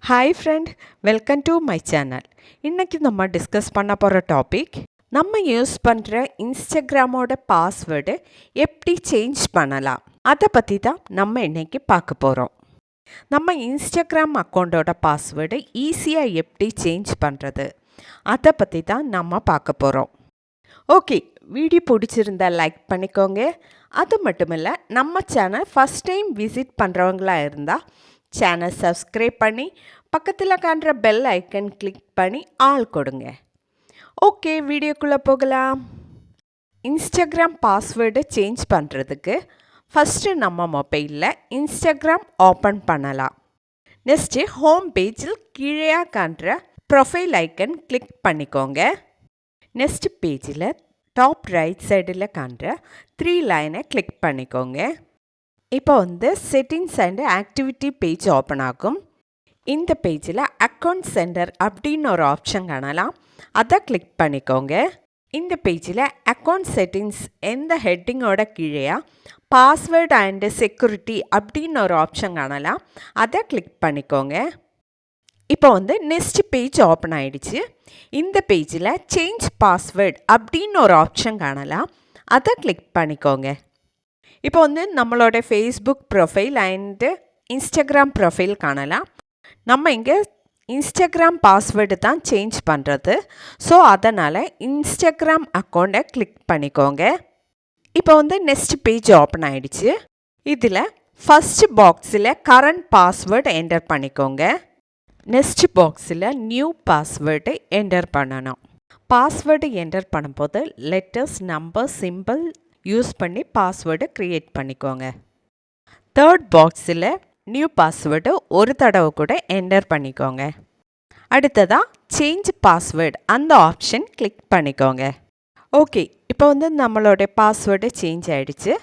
Hi friend, welcome to my channel. இன்றைக்கி நம்ம discuss பண்ண போகிற டாபிக், நம்ம யூஸ் பண்ணுற இன்ஸ்டாகிராமோட பாஸ்வேர்டு எப்படி சேஞ்ச் பண்ணலாம், அதை பற்றி தான் நம்ம இன்றைக்கி பார்க்க போகிறோம். நம்ம இன்ஸ்டாகிராம் அக்கௌண்ட்டோட பாஸ்வேர்டு ஈஸியாக எப்படி சேஞ்ச் பண்ணுறது, அதை பற்றி தான் நம்ம பார்க்க போகிறோம். ஓகே, வீடியோ பிடிச்சிருந்தா லைக் பண்ணிக்கோங்க. அது மட்டும் இல்லை, நம்ம சேனல் ஃபஸ்ட் டைம் விசிட் பண்ணுறவங்களா இருந்தால் சேனல் சப்ஸ்கிரைப் பண்ணி பக்கத்தில் காண்ற பெல் ஐக்கன் கிளிக் பண்ணி ஆல் கொடுங்க. ஓகே, வீடியோக்குள்ளே போகலாம். இன்ஸ்டாகிராம் பாஸ்வேர்டு சேஞ்ச் பண்ணுறதுக்கு ஃபஸ்ட்டு நம்ம மொபைலில் இன்ஸ்டாகிராம் ஓப்பன் பண்ணலாம். நெக்ஸ்ட்டு ஹோம் பேஜில் கீழே காண்ற ப்ரொஃபைல் ஐக்கன் கிளிக் பண்ணிக்கோங்க. நெக்ஸ்ட் பேஜில் டாப் ரைட் சைடில் காண்ற 3 லைனை கிளிக் பண்ணிக்கோங்க. இப்போ settings and activity page open ஆகும். இந்த பேஜில் அக்கௌண்ட் சென்டர் அப்படின்னு ஒரு ஆப்ஷன் காணலாம், அதை கிளிக் பண்ணிக்கோங்க. இந்த பேஜில் அக்கௌண்ட் செட்டிங்ஸ் எந்த ஹெட்டிங்கோட கீழே பாஸ்வேர்டு அண்டு செக்யூரிட்டி அப்படின்னு ஒரு ஆப்ஷன் காணலாம், அதை கிளிக் பண்ணிக்கோங்க. இப்போ நெக்ஸ்ட் பேஜ் ஓப்பன் ஆகிடுச்சு. இந்த பேஜில் சேஞ்ச் பாஸ்வேர்டு அப்படின்னு ஒரு ஆப்ஷன் காணலாம், அதை கிளிக் பண்ணிக்கோங்க. இப்போ நம்மளோட Facebook profile and Instagram profile காணலாம். நம்ம இங்கே இன்ஸ்டாகிராம் பாஸ்வேர்டு தான் சேஞ்ச் பண்ணுறது. ஸோ அதனால் இன்ஸ்டாகிராம் அக்கௌண்ட்டை கிளிக் பண்ணிக்கோங்க. இப்போ நெக்ஸ்ட் பேஜ் ஓப்பன் ஆகிடுச்சு. இதில் ஃபஸ்ட் பாக்ஸில் கரண்ட் பாஸ்வேர்டு என்டர் பண்ணிக்கோங்க. நெக்ஸ்ட் பாக்ஸில் நியூ பாஸ்வேர்டு என்டர் பண்ணணும். பாஸ்வேர்டு என்டர் பண்ணும்போது லெட்டர்ஸ், நம்பர், சிம்பிள் யூஸ் பண்ணி பாஸ்வேர்டு க்ரியேட் பண்ணிக்கோங்க. தேர்ட் பாக்ஸில் நியூ பாஸ்வேர்டு ஒரு தடவை கூட என்டர் பண்ணிக்கோங்க. அடுத்ததாக சேஞ்ச் பாஸ்வேர்டு அந்த ஆப்ஷன் கிளிக் பண்ணிக்கோங்க. ஓகே, இப்போ நம்மளோட பாஸ்வேர்டு சேஞ்ச் ஆகிடுச்சு.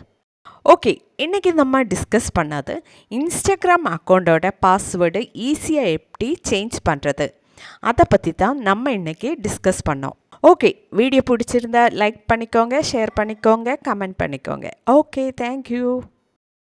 ஓகே, இன்றைக்கி நம்ம டிஸ்கஸ் பண்ணது இன்ஸ்டாகிராம் அக்கௌண்ட்டோட பாஸ்வேர்டு ஈஸியாக எப்படி சேஞ்ச் பண்ணுறது, அதை பற்றி தான் நம்ம இன்றைக்கி டிஸ்கஸ் பண்ணோம். ஓகே, வீடியோ பிடிச்சிருந்தா லைக் பண்ணிக்கோங்க, ஷேர் பண்ணிக்கோங்க, கமெண்ட் பண்ணிக்கோங்க. Okay, thank you.